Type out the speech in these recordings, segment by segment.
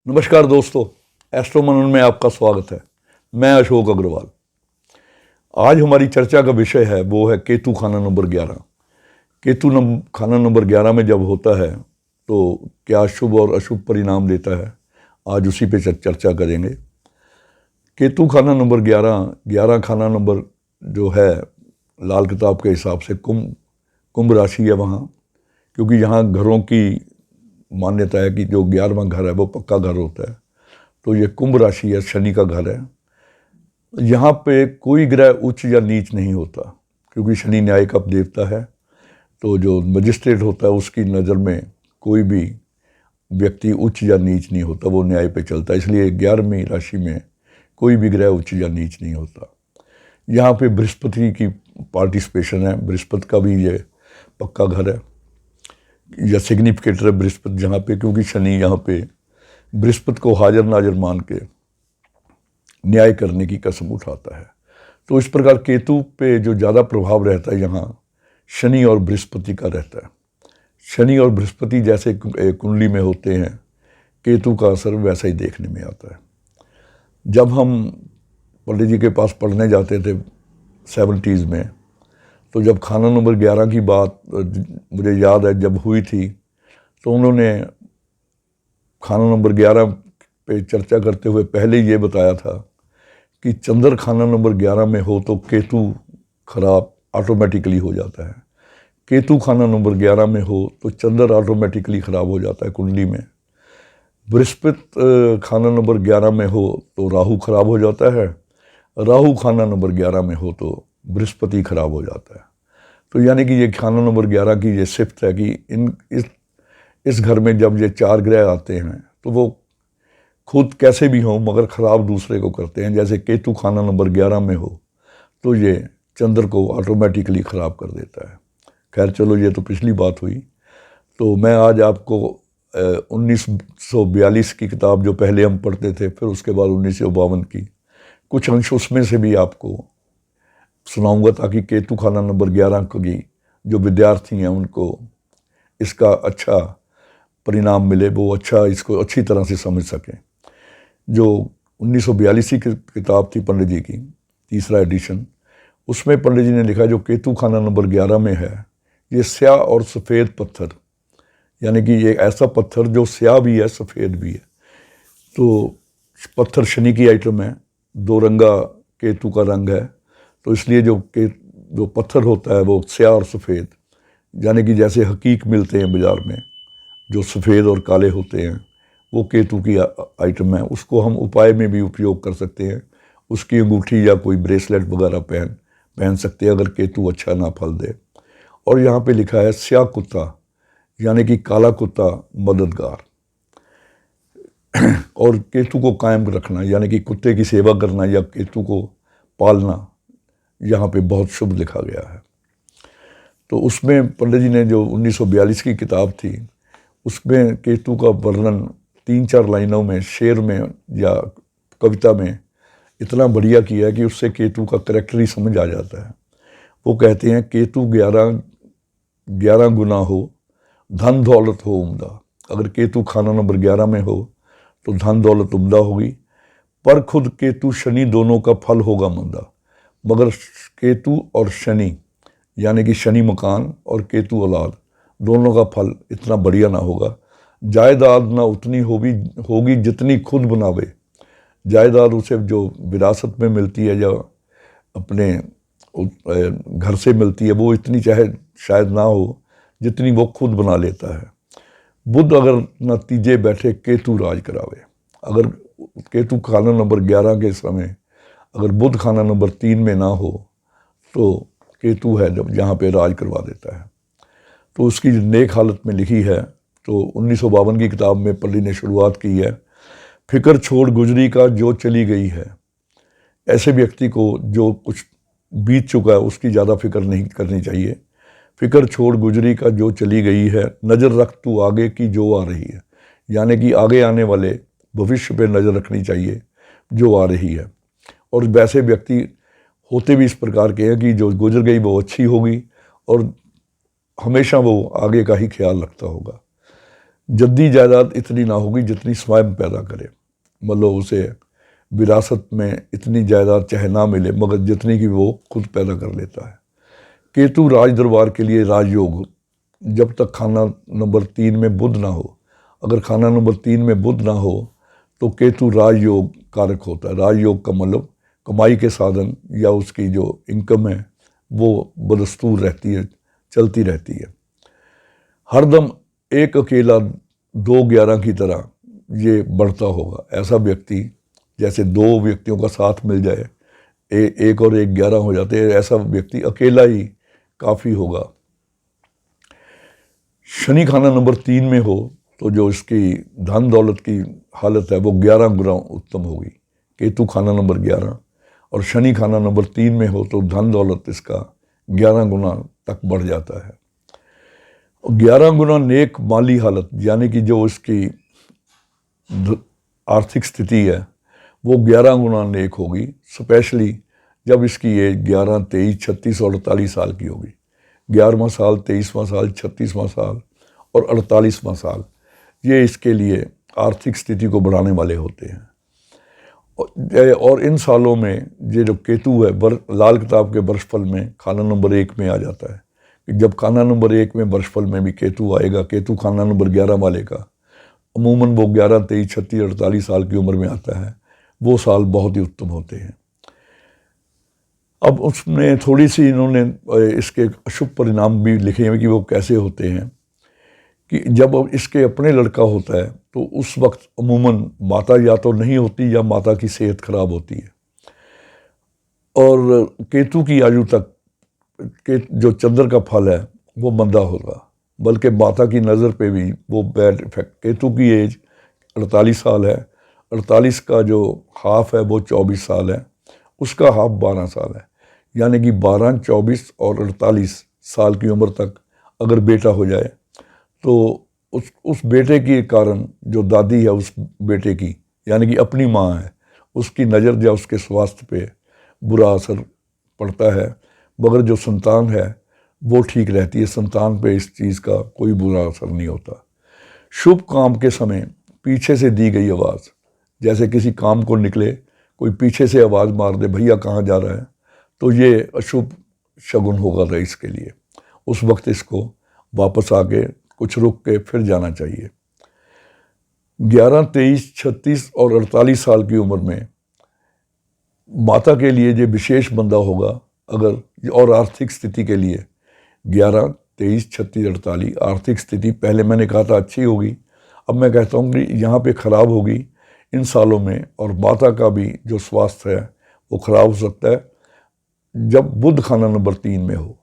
नमस्कार दोस्तों, एस्ट्रो मनन में आपका स्वागत है। मैं अशोक अग्रवाल। आज हमारी चर्चा का विषय है वो है केतु खाना नंबर 11। खाना नंबर 11 में जब होता है तो क्या शुभ और अशुभ परिणाम देता है, आज उसी पे चर्चा करेंगे। केतु खाना नंबर 11 खाना नंबर जो है लाल किताब के हिसाब से कुंभ राशि है वहाँ, क्योंकि यहाँ घरों की मान्यता है कि जो 11वां घर है वो पक्का घर होता है। तो ये कुंभ राशि है, शनि का घर है। यहाँ पे कोई ग्रह उच्च या नीच नहीं होता, क्योंकि शनि न्याय का देवता है। तो जो मजिस्ट्रेट होता है उसकी नज़र में कोई भी व्यक्ति उच्च या नीच नहीं होता, वो न्याय पे चलता है। इसलिए 11वीं राशि में कोई भी ग्रह उच्च या नीच नहीं होता। यहाँ पे बृहस्पति की पार्टिसिपेशन है, बृहस्पति का भी ये पक्का घर है या सिग्निफिकेटर है बृहस्पति जहाँ पे, क्योंकि शनि यहाँ पे बृहस्पति को हाजिर नाजिर मान के न्याय करने की कसम उठाता है। तो इस प्रकार केतु पे जो ज़्यादा प्रभाव रहता है यहाँ शनि और बृहस्पति का रहता है। शनि और बृहस्पति जैसे कुंडली में होते हैं, केतु का असर वैसा ही देखने में आता है। जब हम पंडित जी के पास पढ़ने जाते थे 70s में, तो जब खाना नंबर 11 की बात मुझे याद है जब हुई थी, तो उन्होंने खाना नंबर 11 पे चर्चा करते हुए पहले ये बताया था कि चंद्र खाना नंबर 11 में हो तो केतु खराब ऑटोमेटिकली हो जाता है। केतु खाना नंबर 11 में हो तो चंद्र ऑटोमेटिकली खराब हो जाता है कुंडली में। बृहस्पति खाना नंबर 11 में हो तो राहु खराब हो जाता है। राहु खाना नंबर 11 में हो तो बृहस्पति खराब हो जाता है। तो यानी कि ये खाना नंबर 11 की ये सिफ्त है कि इस घर में जब ये 4 ग्रह आते हैं तो वो खुद कैसे भी हों मगर ख़राब दूसरे को करते हैं। जैसे केतु खाना नंबर 11 में हो तो ये चंद्र को ऑटोमेटिकली ख़राब कर देता है। खैर चलो, ये तो पिछली बात हुई। तो मैं आज आपको 1942 की किताब जो पहले हम पढ़ते थे, फिर उसके बाद 1952 की कुछ अंश उसमें से भी आपको सुनाऊंगा, ताकि केतु खाना नंबर 11 की जो विद्यार्थी हैं उनको इसका अच्छा परिणाम मिले, वो इसको अच्छी तरह से समझ सकें। जो 1942 की किताब थी पंडित जी की, तीसरा एडिशन, उसमें पंडित जी ने लिखा जो केतु खाना नंबर 11 में है, ये स्याह और सफ़ेद पत्थर, यानी कि ये ऐसा पत्थर जो स्याह भी है सफ़ेद भी है। तो पत्थर शनि की आइटम है, 2 रंगा केतु का रंग है। तो इसलिए जो पत्थर होता है वो स्याह और सफ़ेद, यानी कि जैसे हकीक मिलते हैं बाज़ार में जो सफ़ेद और काले होते हैं, वो केतु की आइटम है। उसको हम उपाय में भी उपयोग कर सकते हैं। उसकी अंगूठी या कोई ब्रेसलेट वगैरह पहन सकते हैं अगर केतु अच्छा ना फल दे। और यहाँ पे लिखा है स्याह कुत्ता, यानी कि काला कुत्ता मददगार। और केतु को कायम रखना, यानी कि कुत्ते की सेवा करना या केतु को पालना, यहाँ पे बहुत शुभ लिखा गया है। तो उसमें पंडित जी ने जो 1942 की किताब थी, उसमें केतु का वर्णन 3-4 लाइनों में, शेर में या कविता में इतना बढ़िया किया है कि उससे केतु का करैक्टर ही समझ आ जाता है। वो कहते हैं केतु 11 गुना हो, धन दौलत हो उम्दा। अगर केतु खाना नंबर 11 में हो तो धन दौलत उम्दा होगी, पर खुद केतु शनि दोनों का फल होगा मंदा। मगर केतु और शनि, यानी कि शनि मकान और केतु औलाद, दोनों का फल इतना बढ़िया ना होगा। जायदाद ना उतनी होगी जितनी खुद बनावे। जायदाद उसे जो विरासत में मिलती है या अपने घर से मिलती है, वो इतनी चाहे शायद ना हो जितनी वो खुद बना लेता है। बुध अगर न तीजे बैठे केतु राज करावे। अगर केतु खाना नंबर 11 के समय अगर बुध खाना नंबर 3 में ना हो तो केतु है जब यहाँ पे राज करवा देता है। तो उसकी नेक हालत में लिखी है। तो 1952 की किताब में पंडित ने शुरुआत की है, फिक्र छोड़ गुजरी का जो चली गई है। ऐसे व्यक्ति को जो कुछ बीत चुका है उसकी ज़्यादा फिक्र नहीं करनी चाहिए। फिक्र छोड़ गुजरी का जो चली गई है, नज़र रख तू आगे की जो आ रही है। यानी कि आगे आने वाले भविष्य पे नज़र रखनी चाहिए जो आ रही है। और वैसे व्यक्ति होते भी इस प्रकार के हैं कि जो गुजर गई वो अच्छी होगी और हमेशा वो आगे का ही ख्याल रखता होगा। जद्दी जायदाद इतनी ना होगी जितनी स्वयं पैदा करे, मतलब उसे विरासत में इतनी जायदाद चाहे ना मिले मगर जितनी की वो खुद पैदा कर लेता है। केतु राज दरबार के लिए राजयोग, जब तक खाना नंबर 3 में बुध ना हो, अगर खाना नंबर 3 में बुध ना हो तो केतु राजयोग कारक होता है। राजयोग का मतलब कमाई के साधन या उसकी जो इनकम है वो बदस्तूर रहती है, चलती रहती है। हरदम एक अकेला 2-11 की तरह ये बढ़ता होगा। ऐसा व्यक्ति, जैसे 2 व्यक्तियों का साथ मिल जाए, एक और एक 11 हो जाते हैं, ऐसा व्यक्ति अकेला ही काफ़ी होगा। शनि खाना नंबर 3 में हो तो जो इसकी धन दौलत की हालत है वो 11 गुना उत्तम होगी। केतु खाना नंबर 11 और शनि खाना नंबर 3 में हो तो धन दौलत इसका 11 गुना तक बढ़ जाता है। 11 गुना नेक माली हालत, यानी कि जो इसकी आर्थिक स्थिति है वो 11 गुना नेक होगी, स्पेशली जब इसकी एज 11, 23, 36 और 48 साल की होगी। 11वां साल, 23वां साल, 36वां साल और 48वां साल, ये इसके लिए आर्थिक स्थिति को बढ़ाने वाले होते हैं। और इन सालों में ये जो केतु है लाल किताब के वर्षफल में खाना नंबर 1 में आ जाता है। कि जब खाना नंबर 1 में वर्षफल में भी केतु आएगा, केतु खाना नंबर 11 वाले का, अमूमन वो 11, 23, 36, 48 साल की उम्र में आता है, वो साल बहुत ही उत्तम होते हैं। अब उसमें थोड़ी सी इन्होंने इसके अशुभ परिणाम भी लिखे हैं कि वो कैसे होते हैं। कि जब इसके अपने लड़का होता है तो उस वक्त अमूमन माता या तो नहीं होती या माता की सेहत खराब होती है। और केतु की आयु तक के जो चंद्र का फल है वो मंदा होगा, बल्कि माता की नज़र पे भी वो बैड इफेक्ट। केतु की एज 48 साल है, 48 का जो हाफ है वो 24 साल है, उसका हाफ 12 साल है, यानी कि 12, 24 और 48 साल की उम्र तक अगर बेटा हो जाए तो उस बेटे के कारण जो दादी है उस बेटे की, यानी कि अपनी माँ है, उसकी नज़र या उसके स्वास्थ्य पे बुरा असर पड़ता है, मगर जो संतान है वो ठीक रहती है। संतान पे इस चीज़ का कोई बुरा असर नहीं होता। शुभ काम के समय पीछे से दी गई आवाज़, जैसे किसी काम को निकले कोई पीछे से आवाज़ मार दे, भैया कहाँ जा रहा है, तो ये अशुभ शगुन होगा रईस के लिए। उस वक्त इसको वापस आके कुछ रुक के फिर जाना चाहिए। 11, 23, 36 और 48 साल की उम्र में माता के लिए ये विशेष बंदा होगा अगर, और आर्थिक स्थिति के लिए 11, 23, 36, 48 आर्थिक स्थिति पहले मैंने कहा था अच्छी होगी, अब मैं कहता हूँ कि यहाँ पे ख़राब होगी इन सालों में। और माता का भी जो स्वास्थ्य है वो ख़राब हो सकता है जब बुध खाना नंबर 3 में हो।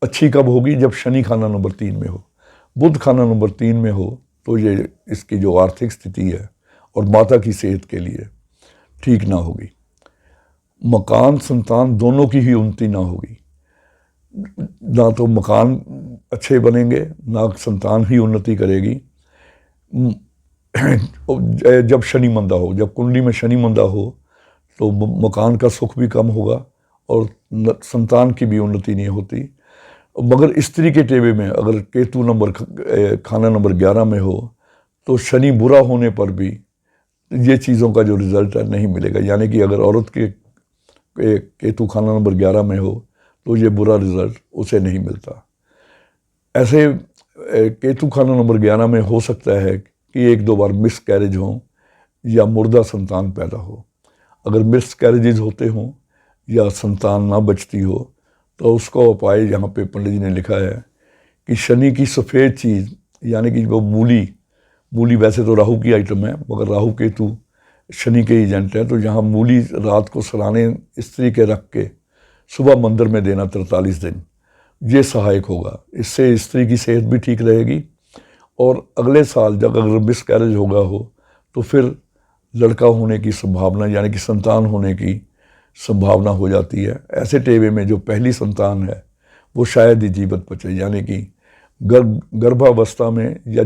अच्छी कब होगी? जब शनि खाना नंबर 3 में हो। बुध खाना नंबर 3 में हो तो ये इसकी जो आर्थिक स्थिति है और माता की सेहत के लिए ठीक ना होगी। मकान संतान दोनों की ही उन्नति ना होगी, ना तो मकान अच्छे बनेंगे ना संतान ही उन्नति करेगी। जब शनि मंदा हो, जब कुंडली में शनि मंदा हो तो मकान का सुख भी कम होगा और संतान की भी उन्नति नहीं होती। मगर स्त्री के टेबे में अगर केतु खाना नंबर 11 में हो तो शनि बुरा होने पर भी ये चीज़ों का जो रिज़ल्ट है नहीं मिलेगा। यानी कि अगर औरत के केतु खाना नंबर 11 में हो तो ये बुरा रिज़ल्ट उसे नहीं मिलता। ऐसे केतु खाना नंबर 11 में हो सकता है कि 1-2 बार मिस कैरेज हो या मुर्दा संतान पैदा हो। अगर मिस कैरेजेज होते हों या संतान ना बचती हो तो उसका उपाय यहाँ पे पंडित जी ने लिखा है कि शनि की सफ़ेद चीज़, यानी कि वो मूली वैसे तो राहु की आइटम है मगर राहु केतु शनि के एजेंट हैं, तो यहाँ मूली रात को सराने स्त्री के रख के सुबह मंदिर में देना 43 दिन, ये सहायक होगा। इससे स्त्री की सेहत भी ठीक रहेगी और अगले साल जब अगर मिस कैरेज होगा हो तो फिर लड़का होने की संभावना, यानी कि संतान होने की संभावना हो जाती है। ऐसे टेबे में जो पहली संतान है वो शायद ही जीवित बचे, यानी कि गर्भावस्था में या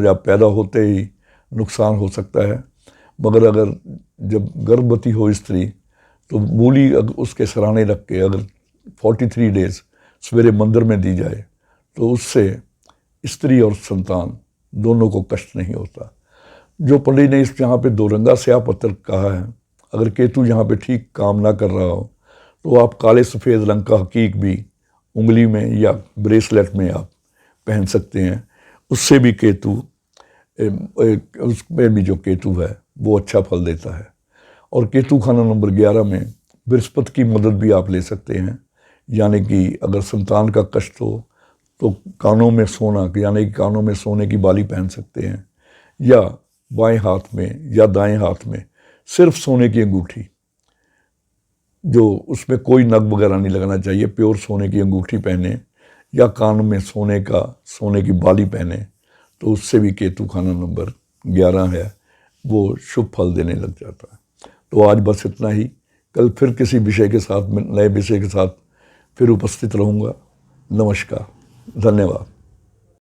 या पैदा होते ही नुकसान हो सकता है। मगर अगर जब गर्भवती हो स्त्री तो मूली उसके सराहने रख के अगर 43 डेज सवेरे मंदिर में दी जाए तो उससे स्त्री और संतान दोनों को कष्ट नहीं होता। जो पंडित ने इस यहाँ पे दोरंगा स्याह पत्थर कहा है, अगर केतु यहाँ पे ठीक काम ना कर रहा हो तो आप काले सफ़ेद रंग का हकीक भी उंगली में या ब्रेसलेट में आप पहन सकते हैं। उससे भी केतु, उसमें भी जो केतु है वो अच्छा फल देता है। और केतु खाना नंबर 11 में बृहस्पति की मदद भी आप ले सकते हैं, यानी कि अगर संतान का कष्ट हो तो कानों में सोना, यानी कि कानों में सोने की बाली पहन सकते हैं, या बाएं हाथ में या दाएं हाथ में सिर्फ सोने की अंगूठी, जो उसमें कोई नग वगैरह नहीं लगना चाहिए, प्योर सोने की अंगूठी पहने या कान में सोने की बाली पहने, तो उससे भी केतु खाना नंबर 11 है वो शुभ फल देने लग जाता है। तो आज बस इतना ही। कल फिर किसी विषय के साथ, नए विषय के साथ फिर उपस्थित रहूँगा। नमस्कार, धन्यवाद।